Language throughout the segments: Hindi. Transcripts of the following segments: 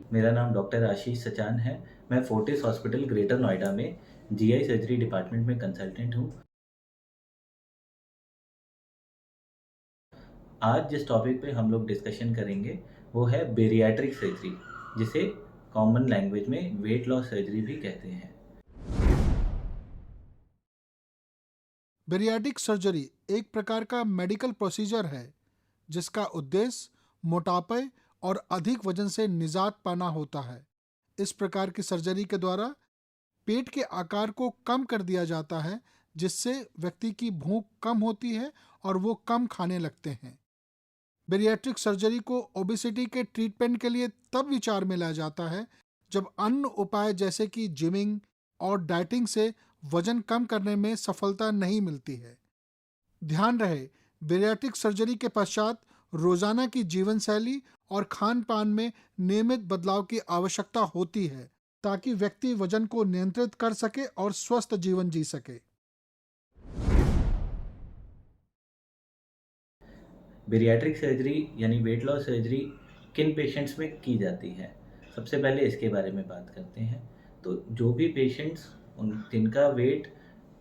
मेरा नाम डॉक्टर आशीष सचान है। मैं फोर्टिस हॉस्पिटल ग्रेटर नोएडा में जीआई सर्जरी डिपार्टमेंट में कंसल्टेंट हूँ। आज जिस टॉपिक पे हम लोग डिस्कशन करेंगे वो है बेरियाट्रिक सर्जरी, जिसे कॉमन लैंग्वेज में वेट लॉस सर्जरी भी कहते हैं। बेरियाट्रिक सर्जरी एक प्रकार का मेडिकल प्रोसीजर है जिसका उद्देश्य मोटापे और अधिक वजन से निजात पाना होता है। इस प्रकार की सर्जरी के द्वारा पेट के आकार को कम कर दिया जाता है, जिससे व्यक्ति की भूख कम होती है और वो कम खाने लगते हैं। बेरियाट्रिक सर्जरी को ओबेसिटी के ट्रीटमेंट के लिए तब विचार में लाया जाता है जब अन्य उपाय जैसे कि जिमिंग और डाइटिंग से वजन कम करने में सफलता नहीं मिलती है। ध्यान रहे, बेरियाट्रिक सर्जरी के पश्चात रोजाना की जीवन शैली और खान पान में नियमित बदलाव की आवश्यकता होती है ताकि व्यक्ति वजन को नियंत्रित कर सके और स्वस्थ जीवन जी सके। बेरियाट्रिक सर्जरी यानी वेट लॉस सर्जरी किन पेशेंट्स में की जाती है? सबसे पहले इसके बारे में बात करते हैं। तो जो भी पेशेंट्स उन जिनका वेट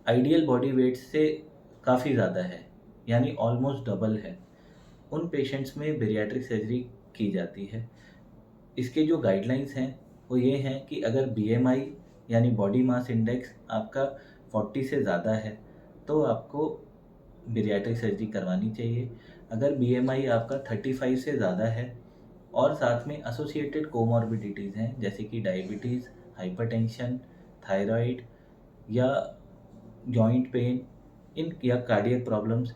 आइडियल बॉडी वेट से काफ़ी ज़्यादा है, यानी ऑलमोस्ट डबल है, उन पेशेंट्स में बेरियाट्रिक सर्जरी की जाती है। इसके जो गाइडलाइंस हैं वो ये हैं कि अगर बीएमआई यानी बॉडी मास इंडेक्स आपका 40 से ज़्यादा है तो आपको बेरियाट्रिक सर्जरी करवानी चाहिए। अगर बीएमआई आपका 35 से ज़्यादा है और साथ में एसोसिएटेड कोमॉर्बिडिटीज़ हैं जैसे कि डायबिटीज़, हाइपरटेंशन, थायराइड या जॉइंट पेन इन या कार्डियक प्रॉब्लम्स,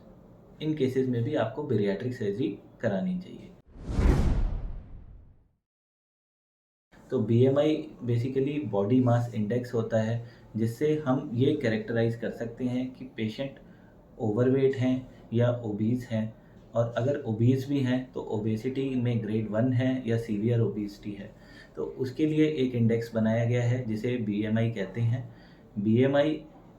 इन केसेस में भी आपको बेरियाट्रिक सर्जरी करानी चाहिए। तो BMI basically body mass index होता है, जिससे हम ये कैरेक्टराइज कर सकते हैं कि पेशेंट ओवरवेट हैं या ओबीज हैं, और अगर ओबीज भी हैं तो ओबेसिटी में ग्रेड 1 है या सीवियर ओबेसिटी है। तो उसके लिए एक इंडेक्स बनाया गया है जिसे बीएमआई कहते हैं। बीएमआई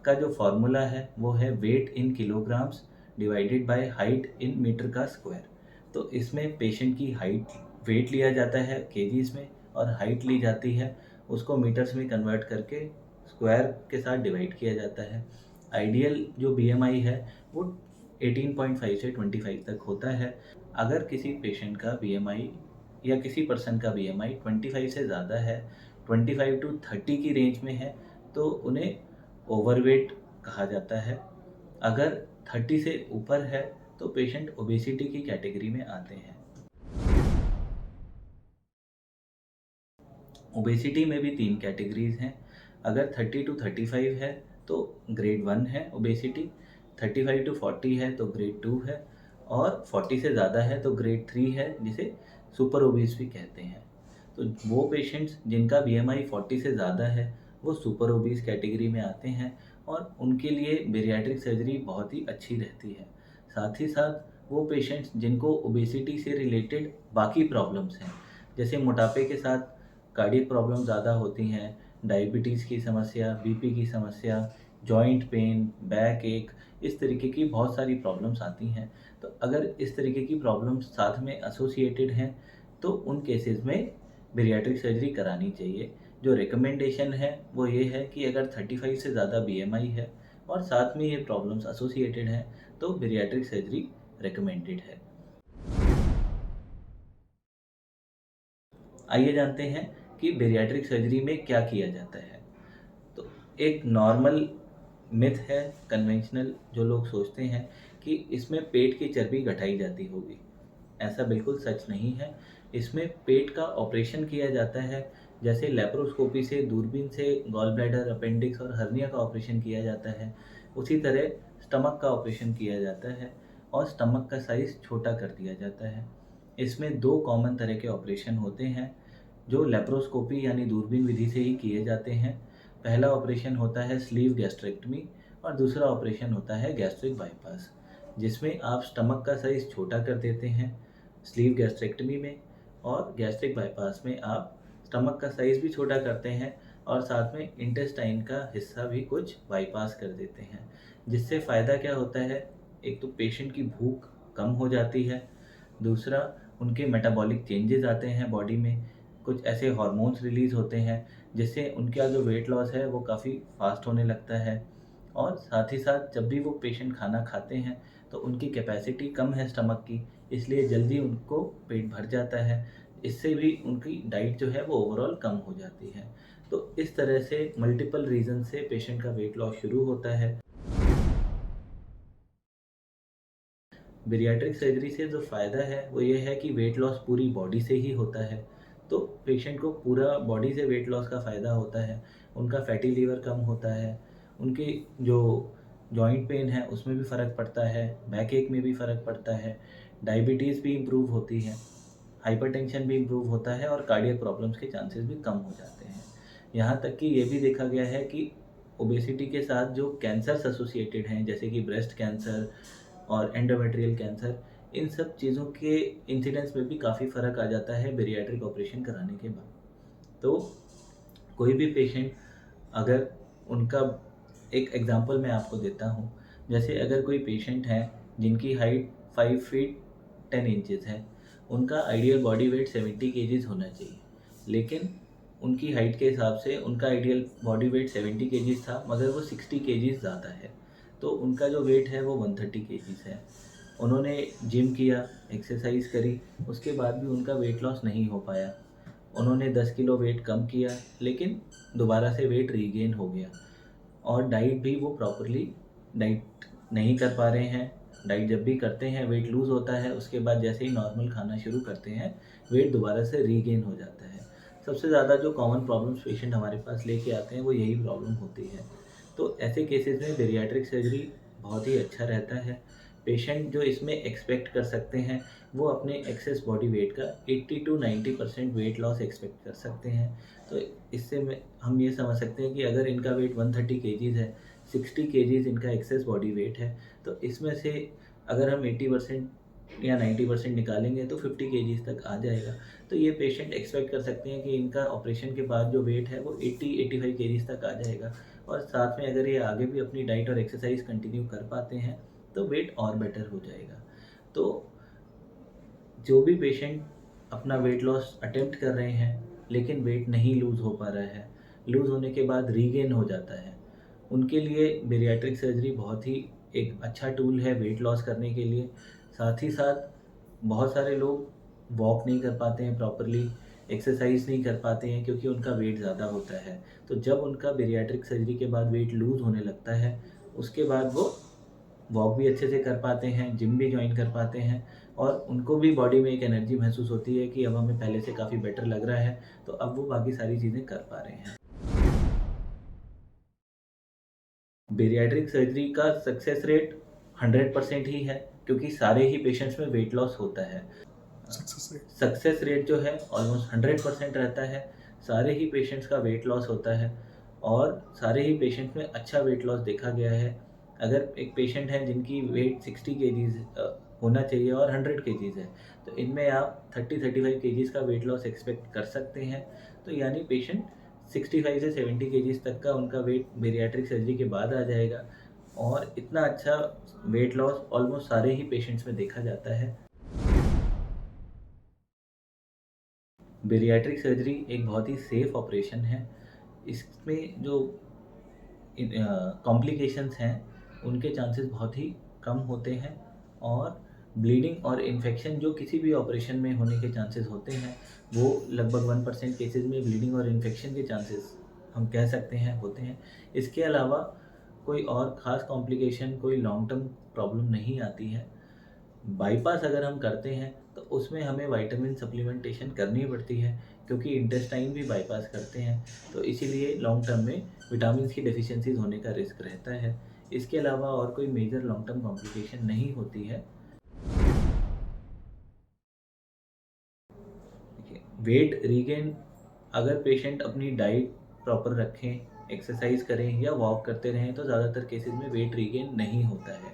का जो फॉर्मूला है वो है weight in kilograms divided by height in metre का स्क्वायर। तो इसमें पेशेंट की हाइट, वेट लिया जाता है केजीज में और हाइट ली जाती है, उसको मीटर्स में कन्वर्ट करके स्क्वायर के साथ डिवाइड किया जाता है। आइडियल जो बीएमआई है वो 18.5 से 25 तक होता है। अगर किसी पेशेंट का बीएमआई या किसी पर्सन का बीएमआई 25 से ज़्यादा है, 25 टू 30 की रेंज में है, तो उन्हें ओवरवेट कहा जाता है। अगर 30 से ऊपर है तो पेशेंट ओबेसिटी की कैटेगरी में आते हैं। ओबेसिटी में भी 3 कैटेगरीज़ हैं। अगर 30 टू 35 है तो ग्रेड 1 है ओबेसिटी, 35 टू 40 है तो ग्रेड 2 है, और 40 से ज़्यादा है तो ग्रेड 3 है, जिसे सुपर ओबीस भी कहते हैं। तो वो पेशेंट्स जिनका बीएमआई 40 से ज़्यादा है वो सुपर ओबीस कैटेगरी में आते हैं, और उनके लिए बेरियाट्रिक सर्जरी बहुत ही अच्छी रहती है। साथ ही साथ वो पेशेंट्स जिनको ओबेसिटी से रिलेटेड बाकी प्रॉब्लम्स हैं, जैसे मोटापे के साथ कार्डियक प्रॉब्लम ज़्यादा होती हैं, डायबिटीज़ की समस्या, बीपी की समस्या, जॉइंट पेन, बैक एक, इस तरीके की बहुत सारी प्रॉब्लम्स आती हैं। तो अगर इस तरीके की प्रॉब्लम्स साथ में एसोसिएटेड हैं तो उन केसेस में बेरियाट्रिक सर्जरी करानी चाहिए। जो रिकमेंडेशन है वो ये है कि अगर 35 से ज़्यादा बीएमआई है और साथ में ये प्रॉब्लम्स एसोसिएटेड हैं तो बेरियाट्रिक सर्जरी रिकमेंडेड है। आइए जानते हैं कि बेरियाट्रिक सर्जरी में क्या किया जाता है। तो एक नॉर्मल मिथ है, कन्वेंशनल, जो लोग सोचते हैं कि इसमें पेट की चर्बी घटाई जाती होगी। ऐसा बिल्कुल सच नहीं है। इसमें पेट का ऑपरेशन किया जाता है, जैसे लेप्रोस्कोपी से, दूरबीन से गॉल ब्लैडर, अपेंडिक्स और हर्निया का ऑपरेशन किया जाता है, उसी तरह स्टमक का ऑपरेशन किया जाता है और स्टमक का साइज़ छोटा कर दिया जाता है। इसमें 2 कॉमन तरह के ऑपरेशन होते हैं जो लेप्रोस्कोपी यानी दूरबीन विधि से ही किए जाते हैं। पहला ऑपरेशन होता है स्लीव गैस्ट्रेक्टमी और दूसरा ऑपरेशन होता है गैस्ट्रिक बाईपास, जिसमें आप स्टमक का साइज़ छोटा कर देते हैं स्लीव गैस्ट्रेक्टमी में, और गैस्ट्रिक बाईपास में आप स्टमक का साइज़ भी छोटा करते हैं और साथ में इंटेस्टाइन का हिस्सा भी कुछ बाईपास कर देते हैं। जिससे फ़ायदा क्या होता है, एक तो पेशेंट की भूख कम हो जाती है, दूसरा उनके मेटाबॉलिक चेंजेस आते हैं बॉडी में, कुछ ऐसे हार्मोन्स रिलीज़ होते हैं जिससे उनका जो वेट लॉस है वो काफ़ी फ़ास्ट होने लगता है। और साथ ही साथ जब भी वो पेशेंट खाना खाते हैं तो उनकी कैपेसिटी कम है स्टमक की, इसलिए जल्दी उनको पेट भर जाता है। इससे भी उनकी डाइट जो है वो ओवरऑल कम हो जाती है। तो इस तरह से मल्टीपल रीज़न से पेशेंट का वेट लॉस शुरू होता है। बेरियाट्रिक सर्जरी से जो फ़ायदा है वो ये है कि वेट लॉस पूरी बॉडी से ही होता है। तो पेशेंट को पूरा बॉडी से वेट लॉस का फ़ायदा होता है। उनका फैटी लिवर कम होता है, उनकी जो जॉइंट पेन है उसमें भी फ़र्क पड़ता है, बैक एक में भी फ़र्क पड़ता है, डायबिटीज़ भी इम्प्रूव होती है, हाइपरटेंशन भी इम्प्रूव होता है और कार्डियक प्रॉब्लम्स के चांसेस भी कम हो जाते हैं। यहाँ तक कि ये भी देखा गया है कि ओबेसिटी के साथ जो कैंसर्स एसोसिएटेड हैं जैसे कि ब्रेस्ट कैंसर और एंडोमेट्रियल कैंसर, इन सब चीज़ों के इंसिडेंस में भी काफ़ी फ़र्क आ जाता है बेरियाट्रिक ऑपरेशन कराने के बाद। तो कोई भी पेशेंट अगर उनका एक एग्ज़ाम्पल मैं आपको देता हूँ, जैसे अगर कोई पेशेंट है जिनकी हाइट 5 फीट 10 इंचेस है, उनका आइडियल बॉडी वेट 70 केजीज़ होना चाहिए। लेकिन उनकी हाइट के हिसाब से उनका आइडियल बॉडी वेट 70 केजीज़ था, मगर वो 60 केजीज़ ज़्यादा है। तो उनका जो वेट है वो 130 केजीज़ है। उन्होंने जिम किया, एक्सरसाइज़ करी, उसके बाद भी उनका वेट लॉस नहीं हो पाया। उन्होंने 10 किलो वेट कम किया, लेकिन दोबारा से वेट रीगेन हो गया। और डाइट भी वो प्रॉपरली डाइट नहीं कर पा रहे हैं। डाइट जब भी करते हैं वेट लूज़ होता है, उसके बाद जैसे ही नॉर्मल खाना शुरू करते हैं, वेट दोबारा से रीगेन हो जाता है। सबसे ज़्यादा जो कॉमन प्रॉब्लम्स पेशेंट हमारे पास लेके आते हैं वो यही प्रॉब्लम होती है। तो ऐसे केसेस में बेरियाट्रिक सर्जरी बहुत ही अच्छा रहता है। पेशेंट जो इसमें एक्सपेक्ट कर सकते हैं वो अपने एक्सेस बॉडी वेट का 80 टू 90% वेट लॉस एक्सपेक्ट कर सकते हैं। तो इससे में हम ये समझ सकते हैं कि अगर इनका वेट 130 केजीज़ है, 60 केजीज़ इनका एक्सेस बॉडी वेट है, तो इसमें से अगर हम 80% या 90% निकालेंगे तो 50 केजीज़ तक आ जाएगा। तो ये पेशेंट एक्सपेक्ट कर सकते हैं कि इनका ऑपरेशन के बाद जो वेट है वो 80-85 केजीज़ तक आ जाएगा। और साथ में अगर ये आगे भी अपनी डाइट और एक्सरसाइज़ कंटिन्यू कर पाते हैं, तो वेट और बेटर हो जाएगा। तो जो भी पेशेंट अपना वेट लॉस अटेम्प्ट कर रहे हैं, लेकिन वेट नहीं लूज़ हो पा रहा है, लूज़ होने के बाद रीगेन हो जाता है, उनके लिए बेरियाट्रिक सर्जरी बहुत ही एक अच्छा टूल है वेट लॉस करने के लिए। साथ ही साथ बहुत सारे लोग वॉक नहीं कर पाते हैं प्रॉपरली, एक्सरसाइज़ नहीं कर पाते हैं क्योंकि उनका वेट ज़्यादा होता है। तो जब उनका बेरियाट्रिक सर्जरी के बाद वेट लूज़ होने लगता है, उसके बाद वो वॉक भी अच्छे से कर पाते हैं, जिम भी जॉइन कर पाते हैं और उनको भी बॉडी में एक एनर्जी महसूस होती है कि अब हमें पहले से काफ़ी बेटर लग रहा है, तो अब वो बाकी सारी चीज़ें कर पा रहे हैं। बेरियाट्रिक सर्जरी का सक्सेस रेट 100% ही है क्योंकि सारे ही पेशेंट्स में वेट लॉस होता है। Success rate. सक्सेस रेट जो है ऑलमोस्ट 100% रहता है, सारे ही पेशेंट्स का वेट लॉस होता है और सारे ही पेशेंट्स में अच्छा वेट लॉस देखा गया है। अगर एक पेशेंट है जिनकी वेट 60 केजीज़ होना चाहिए और 100 केजीज़ है, तो इनमें आप 30-35 केजीज़ का वेट लॉस एक्सपेक्ट कर सकते हैं। तो यानी पेशेंट 65 से 70 केजीज़ तक का उनका वेट बेरियाट्रिक सर्जरी के बाद आ जाएगा और इतना अच्छा वेट लॉस ऑलमोस्ट सारे ही पेशेंट्स में देखा जाता है। बेरियाट्रिक सर्जरी एक बहुत ही सेफ ऑपरेशन है। इसमें जो कॉम्प्लिकेशंस हैं, उनके चांसेस बहुत ही कम होते हैं और ब्लीडिंग और इन्फेक्शन जो किसी भी ऑपरेशन में होने के चांसेस होते हैं, वो लगभग 1% केसेज़ में ब्लीडिंग और इन्फेक्शन के चांसेस हम कह सकते हैं होते हैं। इसके अलावा कोई और ख़ास कॉम्प्लिकेशन, कोई लॉन्ग टर्म प्रॉब्लम नहीं आती है। बाईपास अगर हम करते हैं तो उसमें हमें विटामिन सप्लीमेंटेशन करनी पड़ती है क्योंकि इंटेस्टाइन भी बाईपास करते हैं, तो इसीलिए लॉन्ग टर्म में विटामिन्स की डेफिशिएंसीज़ होने का रिस्क रहता है। इसके अलावा और कोई मेजर लॉन्ग टर्म कॉम्प्लिकेशन नहीं होती है। देखिए, वेट रीगेन अगर पेशेंट अपनी डाइट प्रॉपर रखें, एक्सरसाइज करें या वॉक करते रहें तो ज़्यादातर केसेस में वेट रीगेन नहीं होता है।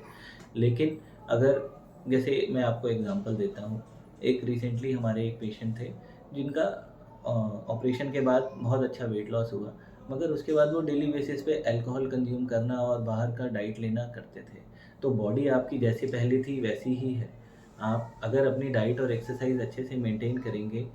लेकिन अगर जैसे मैं आपको एग्ज़ाम्पल देता हूँ, एक रिसेंटली हमारे एक पेशेंट थे जिनका ऑपरेशन के बाद बहुत अच्छा वेट लॉस हुआ, मगर उसके बाद वो डेली बेसिस पे अल्कोहल कंज़्यूम करना और बाहर का डाइट लेना करते थे। तो बॉडी आपकी जैसे पहले थी वैसी ही है। आप अगर अपनी डाइट और एक्सरसाइज़ अच्छे से मेंटेन करेंगे,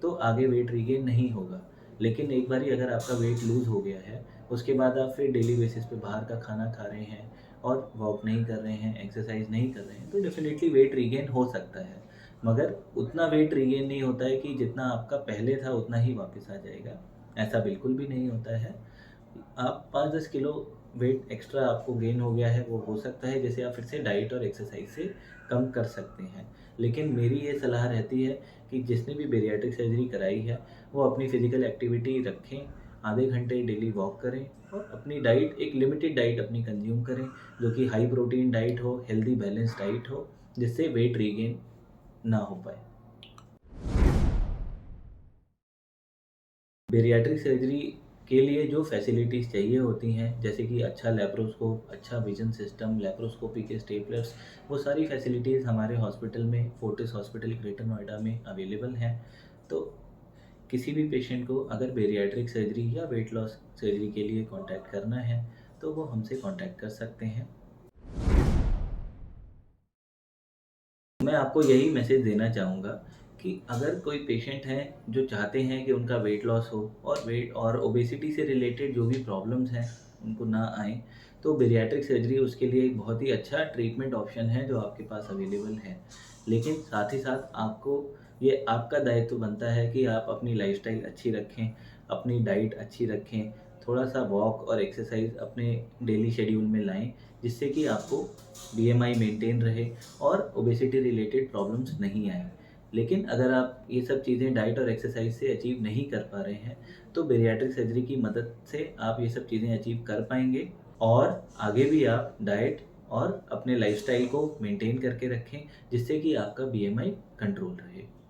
तो आगे वेट रीगेन नहीं होगा। लेकिन एक बारी अगर आपका वेट लूज़ हो गया है, उसके बाद आप फिर डेली बेसिस पे बाहर का खाना खा रहे हैं और वॉक नहीं कर रहे हैं, एक्सरसाइज़ नहीं कर रहे हैं, तो डेफ़िनेटली वेट रीगेन हो सकता है। मगर उतना वेट रीगेन नहीं होता है कि जितना आपका पहले था उतना ही वापस आ जाएगा, ऐसा बिल्कुल भी नहीं होता है। आप 5-10 किलो वेट एक्स्ट्रा आपको गेन हो गया है, वो हो सकता है, जिसे आप फिर से डाइट और एक्सरसाइज से कम कर सकते हैं। लेकिन मेरी ये सलाह रहती है कि जिसने भी बेरियाट्रिक सर्जरी कराई है, वो अपनी फ़िज़िकल एक्टिविटी रखें, आधे घंटे डेली वॉक करें और अपनी डाइट एक लिमिटेड डाइट अपनी कंज़्यूम करें, जो कि हाई प्रोटीन डाइट हो, हेल्दी बैलेंस डाइट हो, जिससे वेट रीगेन ना हो पाए। बेरियाट्रिक सर्जरी के लिए जो फैसिलिटीज़ चाहिए होती हैं, जैसे कि अच्छा लैप्रोस्कोप, अच्छा विज़न सिस्टम, लैप्रोस्कोपी के स्टेपलर्स, वो सारी फैसिलिटीज़ हमारे हॉस्पिटल में, फोर्टिस हॉस्पिटल ग्रेटर नोएडा में अवेलेबल हैं। तो किसी भी पेशेंट को अगर बेरियाट्रिक सर्जरी या वेट लॉस सर्जरी के लिए कॉन्टैक्ट करना है, तो वो हमसे कॉन्टैक्ट कर सकते हैं। मैं आपको यही मैसेज देना चाहूँगा कि अगर कोई पेशेंट हैं जो चाहते हैं कि उनका वेट लॉस हो और वेट और ओबेसिटी से रिलेटेड जो भी प्रॉब्लम्स हैं उनको ना आएँ, तो बेरियाट्रिक सर्जरी उसके लिए एक बहुत ही अच्छा ट्रीटमेंट ऑप्शन है जो आपके पास अवेलेबल है। लेकिन साथ ही साथ आपको ये आपका दायित्व बनता है कि आप अपनी लाइफ़स्टाइल अच्छी रखें, अपनी डाइट अच्छी रखें, थोड़ा-सा वॉक और एक्सरसाइज़ अपने डेली शेड्यूल में लाएँ, जिससे कि आपको बीएमआई मेंटेन रहे और ओबेसिटी रिलेटेड प्रॉब्लम्स नहीं आएँ। लेकिन अगर आप ये सब चीज़ें डाइट और एक्सरसाइज से अचीव नहीं कर पा रहे हैं, तो बेरियाट्रिक सर्जरी की मदद से आप ये सब चीज़ें अचीव कर पाएँगे और आगे भी आप डाइट और अपने लाइफ़स्टाइल को मेंटेन करके रखें, जिससे कि आपका बीएमआई कंट्रोल रहे।